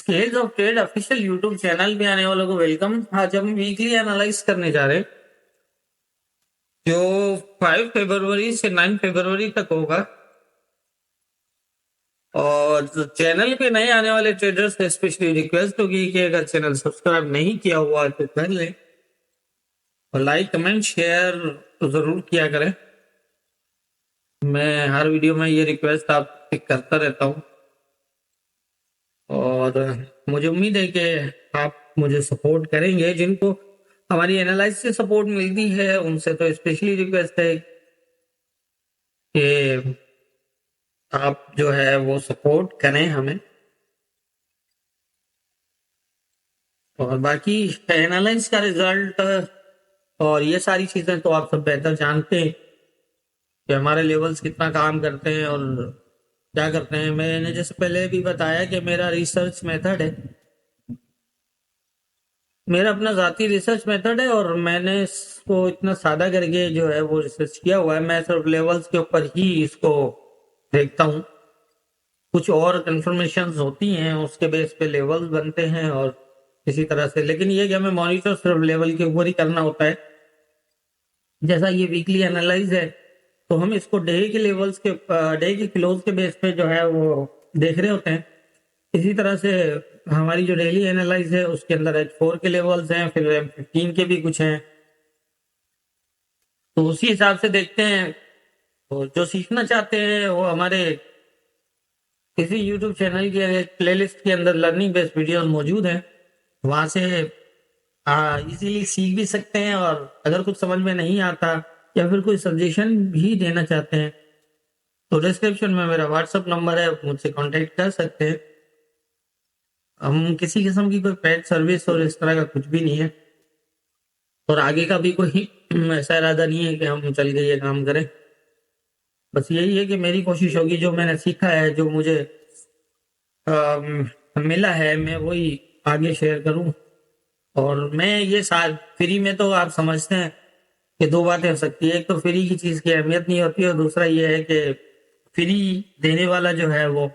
Scales of trade official YouTube channel पे आने वालों को वेलकम। आज हम वीकली एनालाइज करने जा रहे हैं जो 5 फरवरी से 9 फरवरी तक होगा। और चैनल पे नए आने वाले ट्रेडर्स से स्पेशली रिक्वेस्ट होगी कि अगर चैनल सब्सक्राइब नहीं किया हुआ है तो कर लें और लाइक कमेंट शेयर जरूर किया करें। मैं हर वीडियो में ये रिक्वेस्ट आपसे करता रहता हूँ और मुझे उम्मीद है कि आप मुझे सपोर्ट करेंगे। जिनको हमारी एनालिसिस से सपोर्ट मिलती है उनसे तो स्पेशली रिक्वेस्ट है कि आप जो है वो सपोर्ट करें हमें। और बाकी एनालाइज का रिजल्ट और ये सारी चीजें तो आप सब बेहतर जानते हैं कि हमारे लेवल्स कितना काम करते हैं और क्या करते हैं। मैंने जैसे पहले भी बताया कि मेरा रिसर्च मेथड है, मेरा अपना जाती रिसर्च मेथड है और मैंने इसको इतना सादा करके जो है वो रिसर्च किया हुआ है। मैं सिर्फ लेवल्स के ऊपर ही इसको देखता हूँ, कुछ और कंफर्मेशन होती हैं उसके बेस पे लेवल्स बनते हैं और इसी तरह से। लेकिन ये कि हमें मॉनिटर सिर्फ लेवल के ऊपर ही करना होता है। जैसा ये वीकली एनालाइज है तो हम इसको डे के लेवल्स के डे के क्लोज के बेस पे जो है वो देख रहे होते हैं। इसी तरह से हमारी जो डेली एनालाइज है उसके अंदर H4 के लेवल्स हैं, फिर M15 के भी कुछ हैं, तो उसी हिसाब से देखते हैं। तो जो सीखना चाहते हैं वो हमारे किसी यूट्यूब चैनल के प्लेलिस्ट के अंदर लर्निंग बेस्ड वीडियोस मौजूद हैं, वहां से इजीली सीख भी सकते हैं। और अगर कुछ समझ में नहीं आता या फिर कोई सजेशन भी देना चाहते हैं तो डिस्क्रिप्शन में मेरा व्हाट्सएप नंबर है, मुझसे कांटेक्ट कर सकते हैं। हम किसी किस्म की कोई पेड सर्विस और इस तरह का कुछ भी नहीं है और आगे का भी कोई ऐसा इरादा नहीं है कि हम चल के ये काम करें। बस यही है कि मेरी कोशिश होगी जो मैंने सीखा है, जो मुझे मिला है, मैं वही आगे शेयर करूं। और मैं ये साथ फ्री में तो आप समझते हैं कि दो बातें हो सकती है, एक तो फ्री की चीज की अहमियत नहीं होती और दूसरा ये है कि फ्री देने वाला जो है वो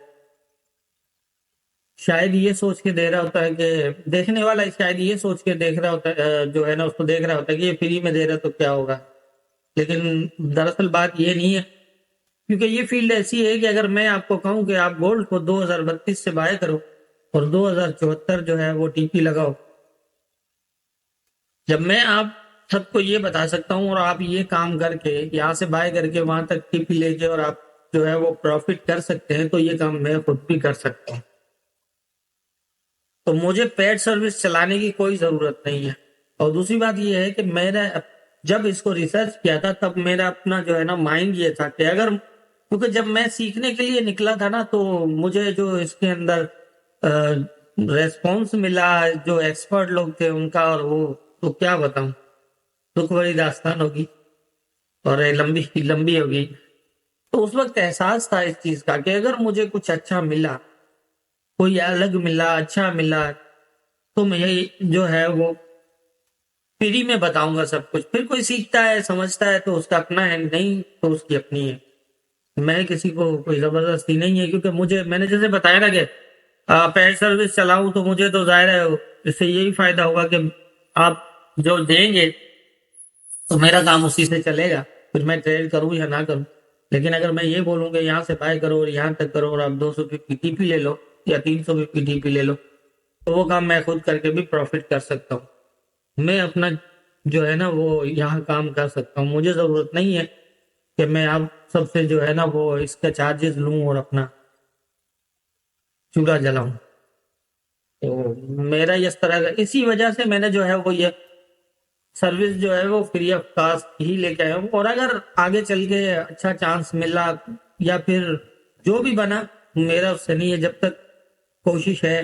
शायद ये सोच के दे रहा होता है कि देखने वाला शायद ये सोच के देख रहा होता है, जो है ना उसको देख रहा होता है कि ये फ्री में दे रहा है तो क्या होगा। लेकिन दरअसल बात ये नहीं है, क्योंकि ये फील्ड ऐसी है कि अगर मैं आपको कहूं कि आप गोल्ड को 2032 से बाय करो और 2074 जो है वो टीपी लगाओ, जब मैं आप सबको ये बता सकता हूं और आप ये काम करके यहाँ से बाय करके वहां तक टीपी लेके और आप जो है वो प्रॉफिट कर सकते हैं, तो ये काम मैं खुद भी कर सकता हूँ। तो मुझे पेड सर्विस चलाने की कोई जरूरत नहीं है। और दूसरी बात यह है कि मैंने जब इसको रिसर्च किया था तब मेरा अपना जो है ना माइंड ये था कि अगर, क्योंकि जब मैं सीखने के लिए निकला था ना तो मुझे जो इसके अंदर रेस्पॉन्स मिला जो एक्सपर्ट लोग थे उनका, और वो तो क्या बताऊं, दुख भरी दास्तान होगी और ये लंबी लंबी होगी। तो उस वक्त एहसास था इस चीज का कि अगर मुझे कुछ अच्छा मिला, कोई अलग मिला, अच्छा मिला, तो मैं जो है वो फ्री में बताऊंगा सब कुछ। फिर कोई सीखता है समझता है तो उसका अपना है, नहीं तो उसकी अपनी है। मैं किसी को कोई जबरदस्ती नहीं है, क्योंकि मुझे मैंने जैसे बताया ना कि पेड सर्विस चलाऊं तो मुझे तो जाहिर है इससे यही फायदा होगा कि आप जो देंगे तो मेरा काम उसी से चलेगा, फिर मैं ट्रेड करूं या ना करूं। लेकिन अगर मैं ये बोलूं कि यहाँ से बाय करो और यहाँ तक करो और आप 200 की टीपी ले लो या 300 की टीपी ले लो, तो वो काम मैं खुद करके भी प्रॉफिट कर सकता हूँ। मैं अपना जो है ना वो यहाँ काम कर सकता हूँ। मुझे जरूरत नहीं है कि मैं आप सबसे जो है ना वो इसका चार्जेस लूं और अपना चूल्हा जलाऊं। तो मेरा इस तरह का, इसी वजह से मैंने जो है वो ये सर्विस जो है वो फ्री ऑफ कास्ट ही लेके आया हूँ। और अगर आगे चल के अच्छा चांस मिला या फिर जो भी बना, मेरा उससे नहीं है। जब तक कोशिश है,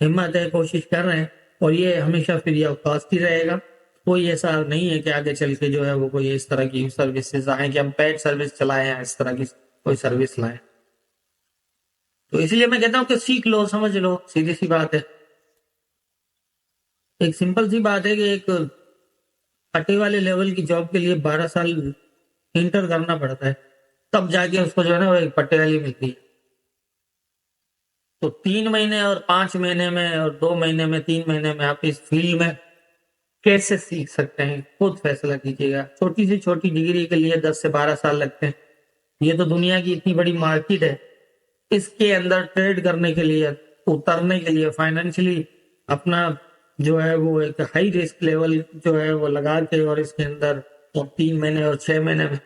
हिम्मत है, कोशिश कर रहे हैं और ये हमेशा फ्री ऑफ कॉस्ट ही रहेगा। कोई ऐसा नहीं है कि आगे चल के जो है वो कोई इस तरह की सर्विसेज आए कि हम पेड सर्विस चलाए हैं, इस तरह की कोई सर्विस लाए। तो इसलिए मैं कहता हूँ कि सीख लो, समझ लो, सीधी सी बात है। एक सिंपल सी बात है कि एक पट्टे वाले लेवल की जॉब के लिए 12 साल इंटर करना पड़ता है, तब जाके उसको जो है ना वो एक पट्टे वाली मिलती है। तो 3 महीने और 5 महीने में और 2 महीने में 3 महीने में आप इस फील्ड में कैसे सीख सकते हैं, खुद फैसला कीजिएगा। छोटी से छोटी डिग्री के लिए 10 से 12 साल लगते हैं। ये तो दुनिया की इतनी बड़ी मार्केट है, इसके अंदर ट्रेड करने के लिए, उतरने के लिए, फाइनेंशियली अपना जो है वो एक हाई रिस्क लेवल जो है वो लगा के, और इसके अंदर और 3 महीने और 6 महीने में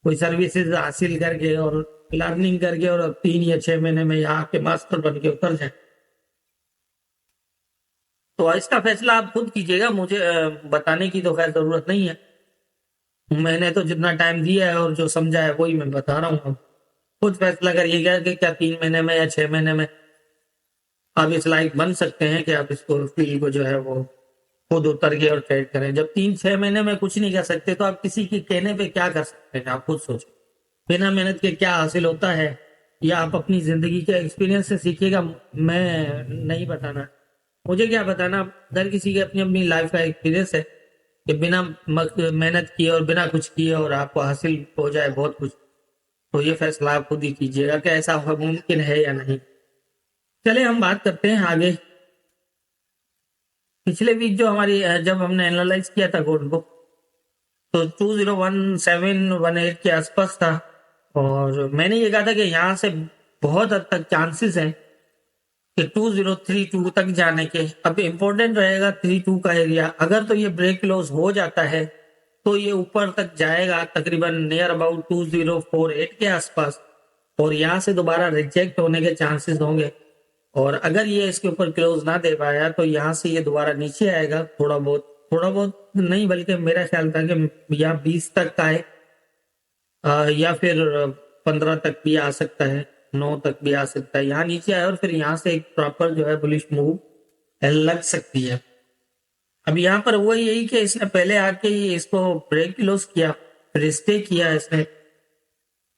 कोई सर्विसेज हासिल करके और लर्निंग करके और 3 या 6 महीने में यहाँ के मास्टर बन के उतर जाए। तो इसका फैसला आप खुद कीजिएगा, मुझे बताने की तो खैर जरूरत नहीं है। मैंने तो जितना टाइम दिया है और जो समझा है वही मैं बता रहा हूँ। खुद फैसला करिएगा कि क्या 3 महीने में या 6 महीने में आप इस लायक बन सकते हैं कि आप इसको फील्ड को जो है वो खुद उतर के और ट्रेड करें। जब 3-6 महीने में कुछ नहीं कर सकते तो आप किसी के कहने पे क्या कर सकते हैं, आप खुद सोचें। बिना मेहनत के क्या हासिल होता है, या आप अपनी जिंदगी के एक्सपीरियंस से सीखिएगा। मैं नहीं बताना, मुझे क्या बताना, हर किसी के अपनी अपनी लाइफ का एक्सपीरियंस है कि बिना मेहनत किए और बिना कुछ किए और आपको हासिल हो जाए बहुत कुछ। तो ये फैसला आप खुद ही कीजिएगा कि ऐसा मुमकिन है या नहीं। चले हम बात करते हैं आगे। पिछले वीक जो हमारी जब हमने एनालाइज किया था गोल्ड को, तो 201718 के आसपास था, और मैंने ये कहा था कि यहाँ से बहुत हद तक चांसेस हैं कि 2032 तक जाने के। अब इम्पोर्टेंट रहेगा 32 का एरिया, अगर तो ये ब्रेक क्लोज हो जाता है तो ये ऊपर तक जाएगा तकरीबन नियर अबाउट 2048 के आसपास, और यहाँ से दोबारा रिजेक्ट होने के चांसेस होंगे। और अगर ये इसके ऊपर क्लोज ना दे पाया तो यहाँ से ये दोबारा नीचे आएगा, थोड़ा बहुत नहीं, बल्कि मेरा ख्याल था कि या 20 तक का है, या फिर 15 तक भी आ सकता है, 9 तक भी आ सकता है। यहाँ नीचे आया और फिर यहाँ से एक प्रॉपर जो है बुलिश मूव लग सकती है। अब यहाँ पर हुआ यही कि इसने पहले आके ही इसको ब्रेक क्लोज किया, फिर स्टे किया इसने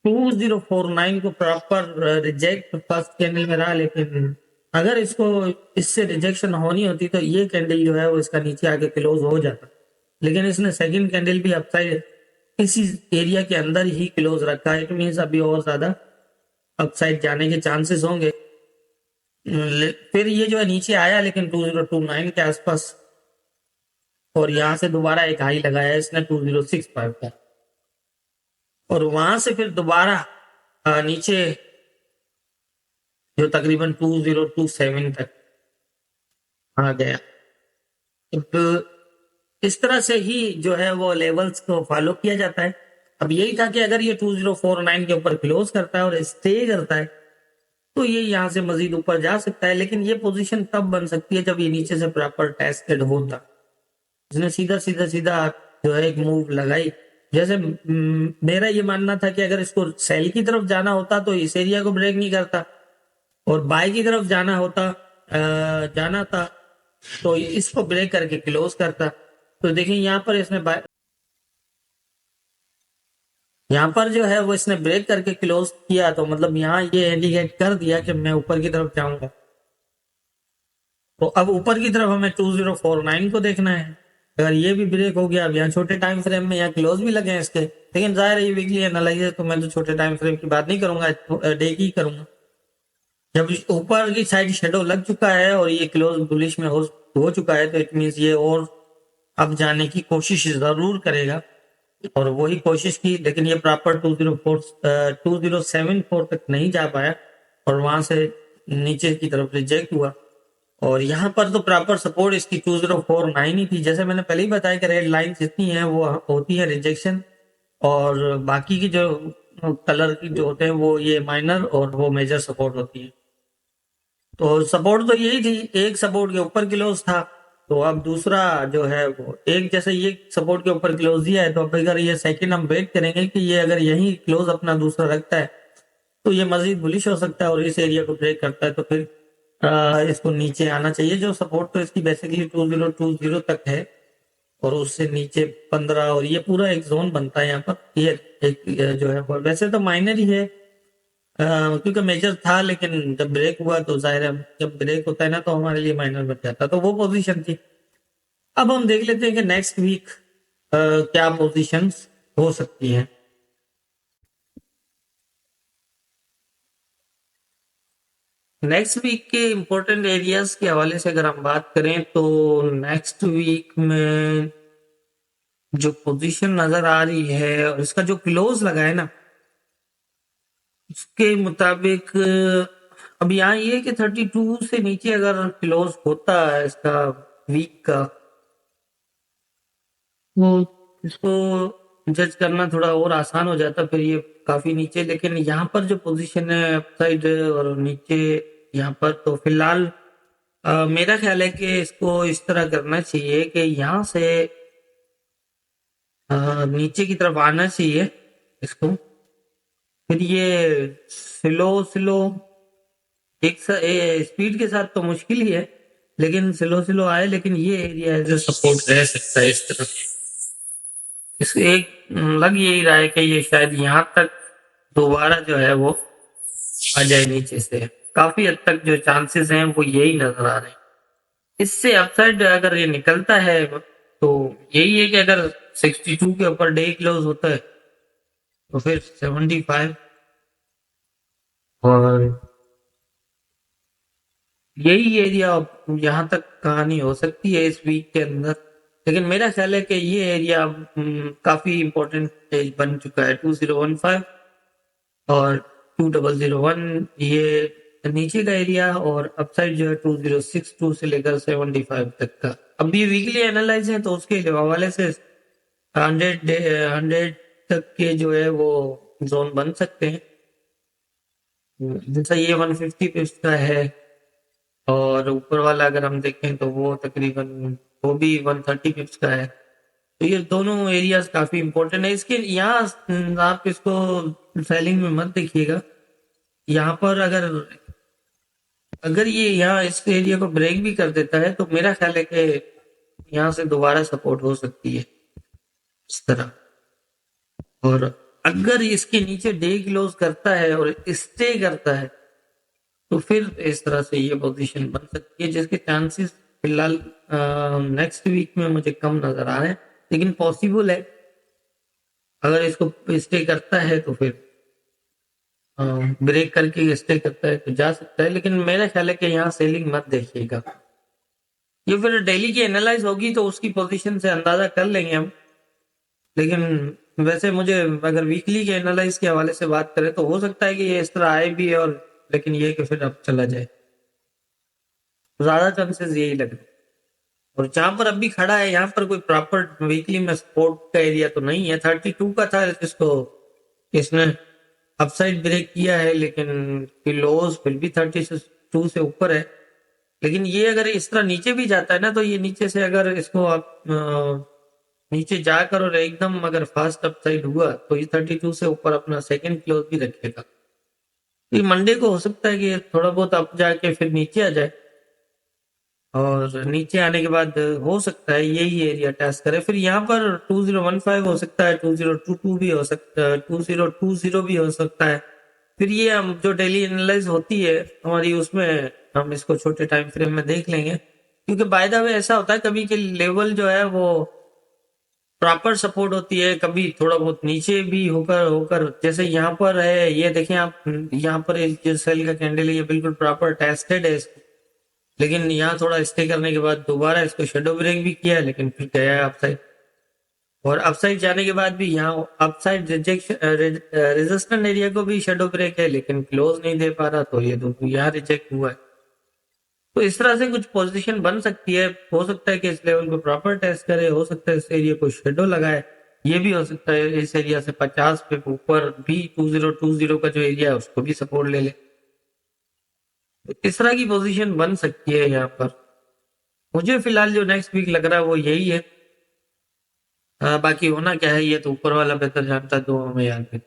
2049 को प्रॉपर रिजेक्ट फर्स्ट कैंडल में रहा। लेकिन अगर इसको इससे रिजेक्शन होनी होती तो ये कैंडल जो है वो इसका नीचे आके क्लोज हो जाता, लेकिन इसने सेकंड कैंडल भी अपसाइड इसी एरिया के अंदर ही क्लोज रखा है। इट मीन्स अभी और ज्यादा अपसाइड जाने के चांसेस होंगे। फिर ये जो है नीचे आया लेकिन 2029 के आसपास, और यहाँ से दोबारा एक हाई लगाया इसने 2065 का, और वहां से फिर दोबारा नीचे जो तकरीबन 2027 तक आ गया। तो इस तरह से ही जो है वो लेवल्स को फॉलो किया जाता है। अब यही था कि अगर ये 2049 के ऊपर क्लोज करता है और स्टे करता है तो ये यहाँ से मजीद ऊपर जा सकता है, लेकिन ये पोजीशन तब बन सकती है जब ये नीचे से प्रॉपर टेस्टेड होता। इसने सीधा सीधा सीधा जो है एक मूव लगाई। जैसे मेरा ये मानना था कि अगर इसको सेल की तरफ जाना होता तो इस एरिया को ब्रेक नहीं करता, और बाय की तरफ जाना था तो इसको ब्रेक करके क्लोज करता। तो देखिए यहाँ पर इसने यहाँ पर जो है वो इसने ब्रेक करके क्लोज किया, तो मतलब यहाँ ये इंडिकेट कर दिया कि मैं ऊपर की तरफ जाऊंगा। तो अब ऊपर की तरफ हमें 2049 को देखना है। अगर ये भी ब्रेक हो गया, अब यहाँ छोटे टाइम फ्रेम में यहाँ क्लोज भी लगे हैं इसके, लेकिन जाहिर है ये वीकली एनालाइजर तो मैं तो छोटे टाइम फ्रेम की बात नहीं करूंगा, डे की करूंगा। जब ऊपर की साइड शेडो लग चुका है और ये क्लोज बुलिश में हो चुका है, तो इट मीन्स ये और अब जाने की कोशिश जरूर करेगा, और वही कोशिश की, लेकिन ये प्रॉपर 2074 तक नहीं जा पाया और वहां से नीचे की तरफ रिजेक्ट हुआ। और यहाँ पर तो प्रॉपर सपोर्ट इसकी 2049 ही थी। जैसे मैंने पहले ही बताया कि रेड लाइन जितनी है वो होती है रिजेक्शन, और बाकी की जो कलर की जो होते हैं वो ये माइनर और वो मेजर सपोर्ट होती है। तो सपोर्ट तो यही थी, एक सपोर्ट के ऊपर क्लोज था, तो अब दूसरा जो है वो एक, जैसे ये सपोर्ट के ऊपर क्लोज दिया है, तो अब अगर ये सेकंड हम वेट करेंगे कि ये अगर यही क्लोज अपना दूसरा रखता है तो ये मजीद बुलिश हो सकता है और इस एरिया को ब्रेक करता है, तो फिर इसको नीचे आना चाहिए। जो सपोर्ट तो इसकी बेसिकली 2020 तक है, और उससे नीचे 15, और ये पूरा एक जोन बनता है यहाँ पर। ये एक जो है वैसे तो माइनर ही है, क्योंकि मेजर था, लेकिन जब ब्रेक हुआ तो जाहिर है जब ब्रेक होता है ना तो हमारे लिए माइनर बन जाता, तो वो पोजीशन थी। अब हम देख लेते हैं कि नेक्स्ट वीक क्या पोजीशंस हो सकती हैं। नेक्स्ट वीक के इम्पोर्टेंट एरियाज के हवाले से अगर हम बात करें तो नेक्स्ट वीक में जो पोजीशन नजर आ रही है और इसका जो क्लोज लगा है ना, उसके मुताबिक अब यहाँ ये कि 32 से नीचे अगर क्लोज होता है इसका वीक का, तो इसको जज करना थोड़ा और आसान हो जाता, फिर ये काफी नीचे। लेकिन यहाँ पर जो पोजीशन है अपसाइड और नीचे यहाँ पर, तो फिलहाल मेरा ख्याल है कि इसको इस तरह करना चाहिए कि यहाँ से नीचे की तरफ आना चाहिए इसको। फिर ये स्लो स्लो एक स्पीड के साथ तो मुश्किल ही है, लेकिन स्लो स्लो आए, लेकिन ये एरिया है जो सपोर्ट रह सकता है इस तरह। इस एक लग यही रहा है कि ये शायद यहाँ तक दोबारा जो है वो आ जाए नीचे से। काफी हद तक जो चांसेस हैं वो यही नजर आ रहे हैं। इससे अपसाइड अगर ये निकलता है तो यही है कि अगर 62 के ऊपर डे क्लोज होता है तो फिर 75 और यही एरिया यहाँ तक कहानी हो सकती है इस वीक के अंदर। लेकिन मेरा ख्याल है कि ये एरिया काफी इंपॉर्टेंट बन चुका है। 2015 और 2001 ये नीचे का एरिया, और अपसाइड जो है 2062 से लेकर 75 तक का। अब ये वीकली एनालाइज है तो उसके हवाले से 100 तक के जो है वो जोन बन सकते हैं। जैसा ये 150 पिप्स का है, और ऊपर वाला अगर हम देखें तो वो तकरीबन वो भी 130 पिप्स का है। तो ये दोनों एरियाज काफी इंपॉर्टेंट है। इसके यहाँ आप इसको सेलिंग में मत देखिएगा। यहाँ पर अगर अगर ये यहाँ इस एरिया को ब्रेक भी कर देता है तो मेरा ख्याल है कि यहाँ से दोबारा सपोर्ट हो सकती है इस तरह। और अगर इसके नीचे डे क्लोज करता है और स्टे करता है तो फिर इस तरह से ये पोजीशन बन सकती है, जिसके चांसेस फिलहाल नेक्स्ट वीक में मुझे कम नजर आ रहे हैं, लेकिन पॉसिबल है। अगर इसको स्टे करता है तो फिर ब्रेक करके स्टे करता है तो जा सकता है, लेकिन मेरा ख्याल है कि यहाँ सेलिंग मत देखिएगा। ये फिर डेली की एनालाइज होगी तो उसकी पोजीशन से अंदाजा कर लेंगे हम। लेकिन वैसे मुझे अगर वीकली के एनालाइज के हवाले से बात करें तो हो सकता है कि ये इस तरह आए भी, और लेकिन ये कि फिर अब चला जाए, ज्यादा चांसेस यही लग रहे हैं। और जहां पर अभी खड़ा है यहाँ पर कोई प्रॉपर वीकली में सपोर्ट का एरिया तो नहीं है। 32 का था जिसको इसने अपसाइड ब्रेक किया है, लेकिन क्लोज फिर भी 32 से ऊपर है। लेकिन ये अगर इस तरह नीचे भी जाता है ना, तो ये नीचे से अगर इसको आप नीचे जाकर और एकदम अगर फास्ट अपसाइड हुआ तो ये 32 से ऊपर अपना सेकंड क्लोज भी रखेगा। ये मंडे को हो सकता है कि थोड़ा बहुत अप जाके फिर नीचे आ जाए, और नीचे आने के बाद हो सकता है यही एरिया टेस्ट करे। फिर यहाँ पर 2015 हो सकता है, 2022 भी हो सकता है, 2020 भी हो सकता है। फिर ये हम जो डेली एनालाइज होती है हमारी, उसमें हम इसको छोटे टाइम फ्रेम में देख लेंगे। क्योंकि बाय द वे ऐसा होता है कभी के लेवल जो है वो प्रॉपर सपोर्ट होती है, कभी थोड़ा बहुत नीचे भी होकर होकर जैसे यहाँ पर है। ये देखें आप, यहाँ पर जो सेल का कैंडल है ये बिल्कुल प्रॉपर टेस्टेड है इसको, लेकिन यहाँ थोड़ा स्टे करने के बाद दोबारा इसको शेडो ब्रेक भी किया है, लेकिन फिर गया है अपसाइड। और अपसाइड जाने के बाद भी यहाँ अपसाइड रिजेक्शन रेजिस्टेंट एरिया को भी शेडो ब्रेक है, लेकिन क्लोज नहीं दे पा रहा, तो ये दोनों यहाँ रिजेक्ट हुआ है। तो इस तरह से कुछ पोजीशन बन सकती है। हो सकता है कि इस लेवल को प्रॉपर टेस्ट करे, हो सकता है इस एरिया को शेडो लगाए, ये भी हो सकता है इस एरिया से 50 पे ऊपर भी 2020 का जो एरिया है उसको भी सपोर्ट ले ले। तो इस तरह की पोजीशन बन सकती है यहाँ पर। मुझे फिलहाल जो नेक्स्ट वीक लग रहा है वो यही है। बाकी होना क्या है ये तो ऊपर वाला बेहतर जानता है, तो हमें याद है।